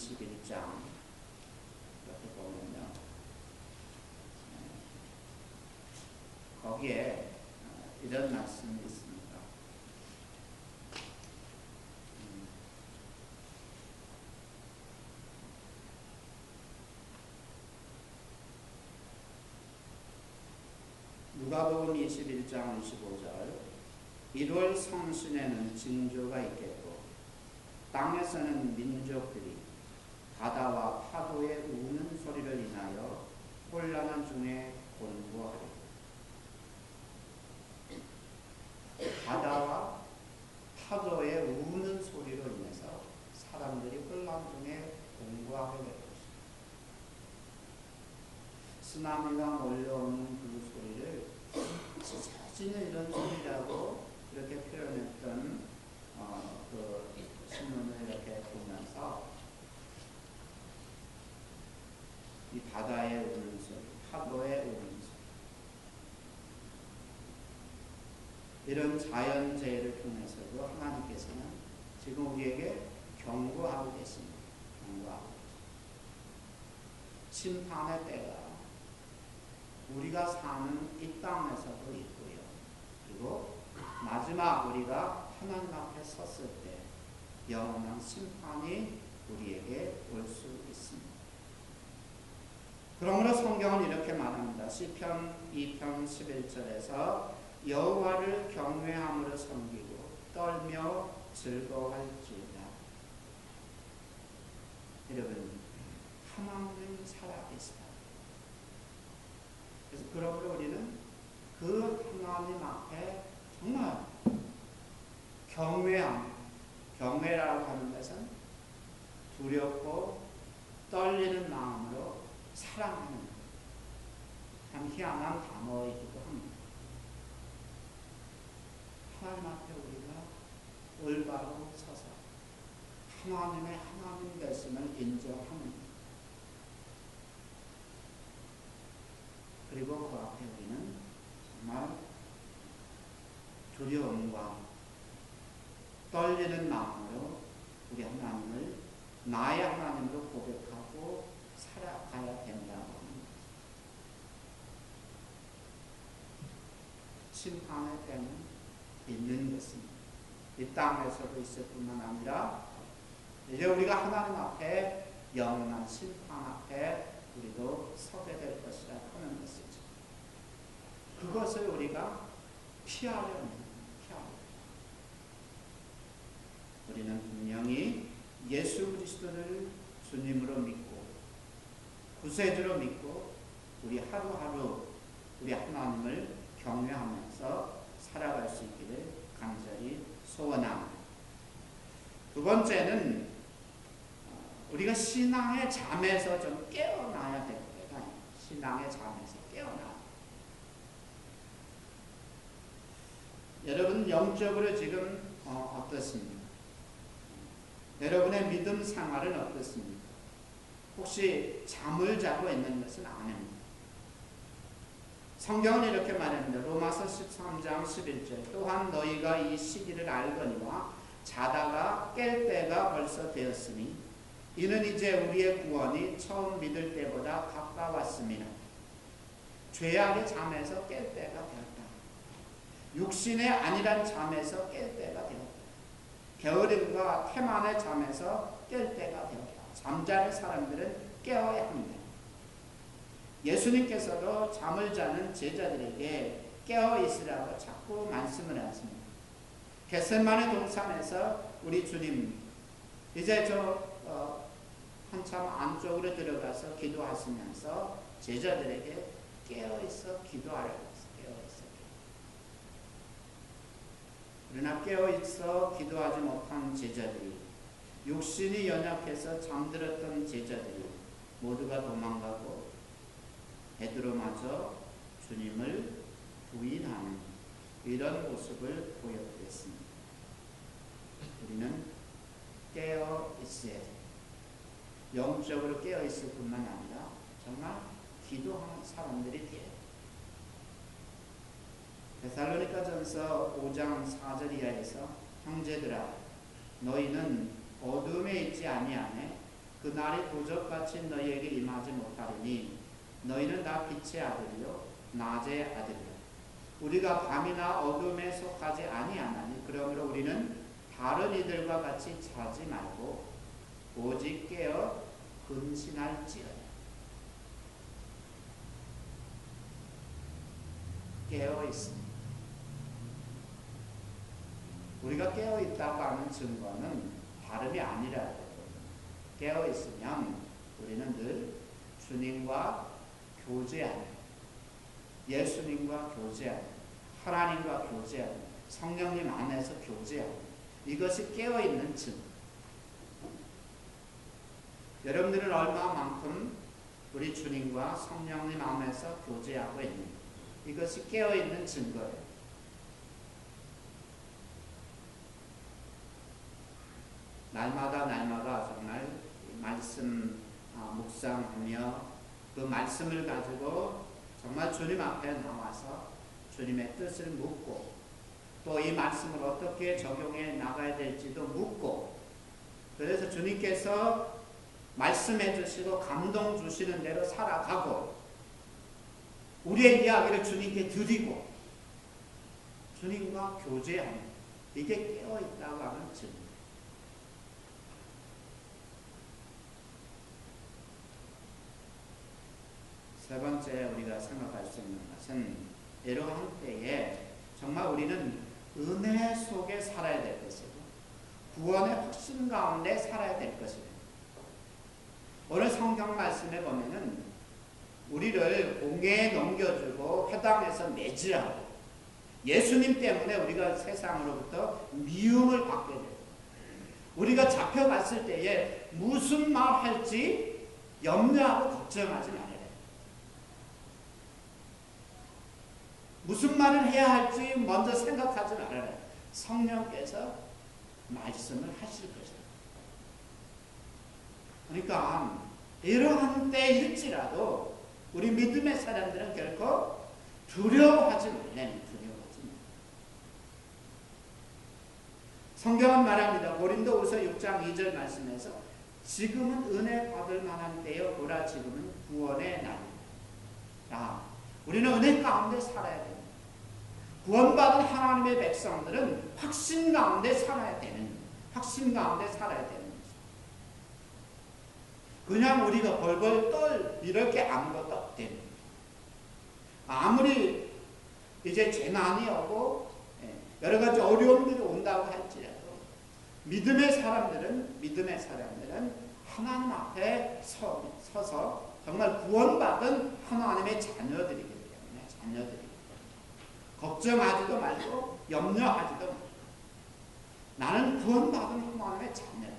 21장 이렇게 보면요. 거기에 이런 말씀이 있습니다. 누가복음 21장 25절 1월 성순에는 징조가 있겠고 땅에서는 민족들이 바다와 파도의 우는 소리를 인하여 혼란한 중에 곤고하리라. 바다와 파도의 우는 소리로 인해서 사람들이 혼란 중에 곤고하게 될 것입니다. 쓰나미가 몰려오는 그 소리를 찢어지는 이런 소리라고 이렇게 표현했던 그 신문을 이렇게 보면서 이 바다의 우는 소리, 파도의 우는 소리, 이런 자연재해를 통해서도 하나님께서는 지금 우리에게 경고하고 계십니다. 경고하고 심판의 때가 우리가 사는 이 땅에서도 있고요. 그리고 마지막 우리가 하나님 앞에 섰을 때 영원한 심판이 우리에게 올 수 있습니다. 그러므로 성경은 이렇게 말합니다. 시편 2편 11절에서 여호와를 경외함으로 섬기고 떨며 즐거워할지어다. 여러분, 하나님은 살아계시다. 그래서 그러므로 우리는 그 하나님 앞에 정말 경외라고 하는 것은 두렵고 떨리는 마음으로 사랑하는 참 희한한 단어이기도 합니다. 하나님 앞에 우리가 올바로 서서 하나님의 하나님 되심을 인정하는, 그리고 그 앞에 우리는 정말 두려움과 떨리는 마음으로 우리 하나님을 나의 하나님으로 고백하고 살아가야 된다고 합니다. 심판의 때는 있는 것입니다. 이 땅에서도 있을 뿐만 아니라 이제 우리가 하나님 앞에 영원한 심판 앞에 우리도 서게 될 것이라 하는 것이죠. 그것을 우리가 피하려는 거예요. 우리는 분명히 예수 그리스도를 주님으로 믿고 구세주로 믿고 우리 하루하루 우리 하나님을 경외하면서 살아갈 수 있기를 간절히 소원합니다. 두 번째는 우리가 신앙의 잠에서 좀 깨어나야 될 때가 아니에요. 신앙의 잠에서 깨어나. 여러분 영적으로 지금 어떻습니까? 여러분의 믿음 생활은 어떻습니까? 혹시 잠을 자고 있는 것은 아닙니다. 성경은 이렇게 말합니다. 로마서 13장 11절 또한 너희가 이 시기를 알거니와 자다가 깰 때가 벌써 되었으니 이는 이제 우리의 구원이 처음 믿을 때보다 가까웠습니다. 죄악의 잠에서 깰 때가 되었다. 육신의 안일한 잠에서 깰 때가 되었다. 게으름과 태만의 잠에서 깰 때가 되었다. 잠자는 사람들은 깨어야 합니다. 예수님께서도 잠을 자는 제자들에게 깨어 있으라고 자꾸 말씀을 하십니다. 겟세마네 동산에서 우리 주님 이제 한참 안쪽으로 들어가서 기도하시면서 제자들에게 깨어 있어 기도하라고 했어요. 깨어 있어. 그러나 깨어 있어 기도하지 못한 제자들이, 육신이 연약해서 잠들었던 제자들이 모두가 도망가고 베드로마저 주님을 부인하는 이런 모습을 보였습니다. 우리는 깨어 있어야 돼요. 영적으로 깨어 있을 뿐만 아니라 정말 기도하는 사람들이 돼요. 데살로니가전서 5장 4절 이하에서 형제들아 너희는 어둠에 있지 아니하매 그날이 도적같이 너희에게 임하지 못하리니 너희는 다 빛의 아들이요 낮의 아들이라. 우리가 밤이나 어둠에 속하지 아니하나니 그러므로 우리는 다른 이들과 같이 자지 말고 오직 깨어 근신할지어다. 깨어 있습니다. 우리가 깨어 있다고 하는 증거는 다름이 아니라고. 깨어 있으면 우리는 늘 주님과 교제하는, 예수님과 교제하는, 하나님과 교제하는, 성령님 안에서 교제하는, 이것이 깨어 있는 증거. 여러분들은 얼마만큼 우리 주님과 성령님 안에서 교제하고 있는가? 이것이 깨어 있는 증거예요. 날마다 정말 말씀 묵상하며 그 말씀을 가지고 정말 주님 앞에 나와서 주님의 뜻을 묻고 또 이 말씀을 어떻게 적용해 나가야 될지도 묻고, 그래서 주님께서 말씀해 주시고 감동 주시는 대로 살아가고 우리의 이야기를 주님께 드리고 주님과 교제하는, 이게 깨어있다고 하는 증거. 세 번째 우리가 생각할 수 있는 것은 이러한 때에 정말 우리는 은혜 속에 살아야 될 것이고 구원의 확신 가운데 살아야 될 것입니다. 오늘 성경 말씀에 보면은 우리를 공회에 넘겨주고 회당에서 매질하고 예수님 때문에 우리가 세상으로부터 미움을 받게 돼요. 우리가 잡혀갔을 때에 무슨 말 할지 염려하고 걱정하지 말아요. 무슨 말을 해야 할지 먼저 생각하지 말아요. 성령께서 말씀을 하실 것이다. 그러니까 이러한 때일지라도 우리 믿음의 사람들은 결코 두려워하지 말라는, 두려워하지 말라. 성경은 말합니다. 고린도후서 6장 2절 말씀에서 지금은 은혜 받을 만한 때요 보라 지금은 구원의 날이다. 우리는 은혜 가운데 살아야 됩니다. 구원받은 하나님의 백성들은 확신 가운데 살아야 되는, 확신 가운데 살아야 되는 것입니다. 그냥 우리가 벌벌 떨 이렇게 아무것도 없대요. 아무리 이제 재난이 오고 여러 가지 어려움들이 온다고 할지라도 믿음의 사람들은 하나님 앞에 서서 정말 구원받은 하나님의 자녀들이기 때문에 걱정하지도 말고 염려하지도 말고 나는 구원받은 하나님의 자녀다.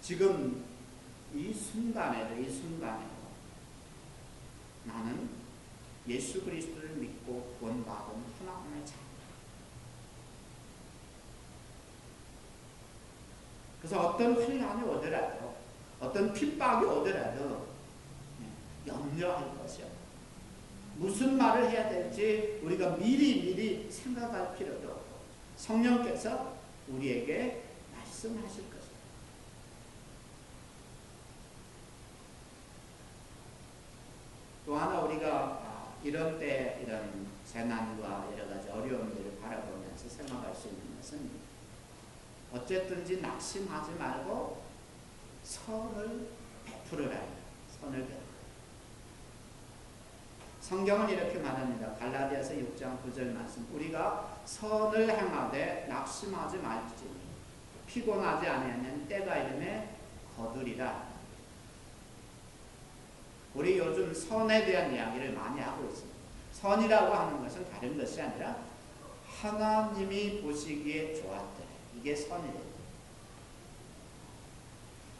지금 이 순간에도 나는 예수 그리스도를 믿고 구원받은 하나님의 자녀. 그래서 어떤 환난이 오더라도 어떤 핍박이 오더라도 염려할 것이 없고 무슨 말을 해야 될지 우리가 미리 생각할 필요도 없고 성령께서 우리에게 말씀하실 것입니다. 또 하나 우리가 이런 때 이런 재난과 여러 가지 어려움들을 바라보면서 생각할 수 있는 것은 어쨌든지 낙심하지 말고 선을 베풀어라. 선을 베풀어. 성경은 이렇게 말합니다. 갈라디아서 6장 9절 말씀. 우리가 선을 행하되 낙심하지 말지니 피곤하지 아니하면 때가 이르매 거두리라. 우리 요즘 선에 대한 이야기를 많이 하고 있습니다. 선이라고 하는 것은 다른 것이 아니라 하나님이 보시기에 좋았더라. 이게 선이래요.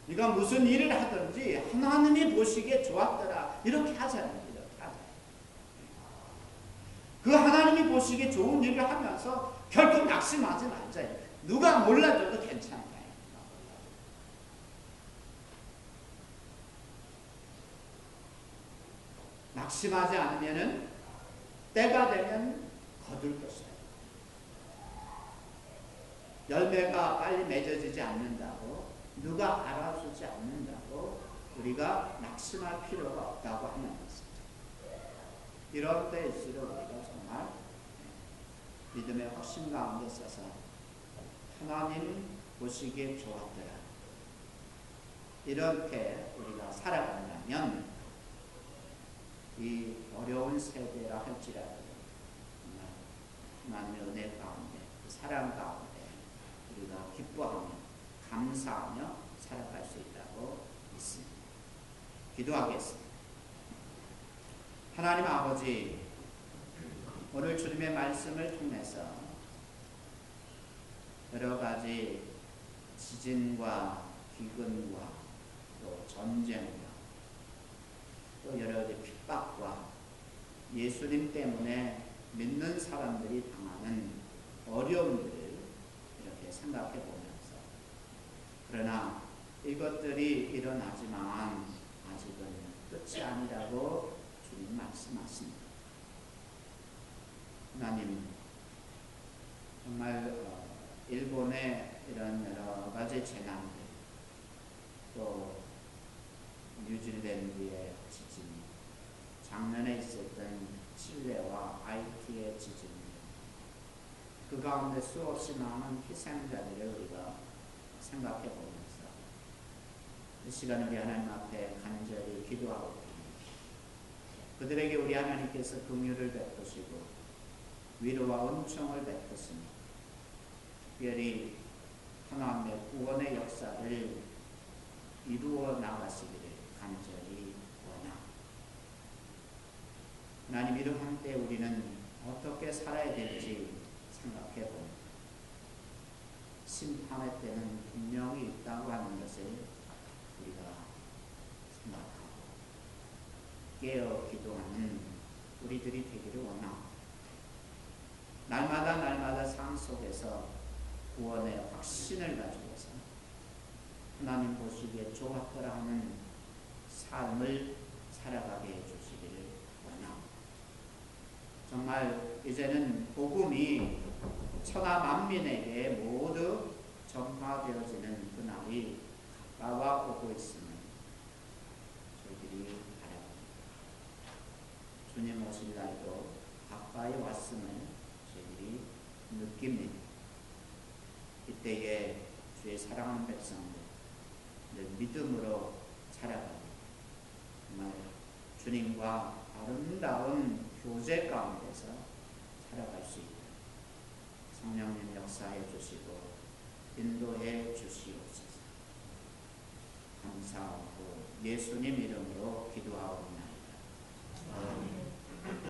네가 무슨 일을 하든지 하나님이 보시기에 좋았더라. 이렇게 하잖아요. 이렇게 하잖아요. 그 하나님이 보시기에 좋은 일을 하면서 결코 낙심하지 말자요. 누가 몰라줘도 괜찮아요. 낙심하지 않으면은 때가 되면 거둘 것이다. 열매가 빨리 맺어지지 않는다고, 누가 알아주지 않는다고 우리가 낙심할 필요가 없다고 하는 것입니다. 이럴 때일수록 우리가 정말 믿음의 확신 가운데 있어서 하나님 보시기에 좋았더라, 이렇게 우리가 살아간다면 이 어려운 세대라 할지라도 하나님의 은혜 가운데, 사랑 가운데 우리가 기뻐하며 감사하며 살아갈 수 있다고 믿습니다. 기도하겠습니다. 하나님 아버지, 오늘 주님의 말씀을 통해서 여러 가지 지진과 기근과 또 전쟁과 또 여러 가지 핍박과 예수님 때문에 믿는 사람들이 당하는 어려움들을 이렇게 생각해 보면서, 그러나 이것들이 일어나지만 아직은 끝이 아니라고 주님 말씀하십니다. 하나님, 정말 일본의 이런 여러 가지 재난들, 또 뉴질랜드의 지진, 작년에 있었던 칠레와 하이티의 지진, 그 가운데 수없이 많은 희생자들을 우리가 생각해 보면서 이 시간 우리 하나님 앞에 간절히 기도하고 있습니다. 그들에게 우리 하나님께서 긍휼을 베푸시고 위로와 은총을 베푸시며 특별히 하나님의 구원의 역사를 이루어 나가시기를 간절히 원합니다. 하나님, 이름 한때 우리는 어떻게 살아야 될지 생각해 봅니다. 심판의 때는 분명히 있다고 하는 것을 우리가 생각하고 깨어 기도하는 우리들이 되기를 원합니다. 날마다 날마다 삶 속에서 구원의 확신을 가지고서 하나님 보시기에 좋았더라 하는 삶을 살아가게 해주시기를 원합니다. 정말 이제는 복음이 천하 만민에게 모두 전파되어지는 그날이 가까워 오고 있음을 저희들이 바랍니다. 주님 오실 날도 가까이 왔음을 저희들이 느낍니다. 이때에 주의 사랑하는 백성들 늘 믿음으로 살아가고 정말 주님과 아름다운 교제 가운데서 살아갈 수 있도록 성령님 역사해 주시고 인도해 주시옵소서. 감사하고 예수님 이름으로 기도하옵나이다. 아멘.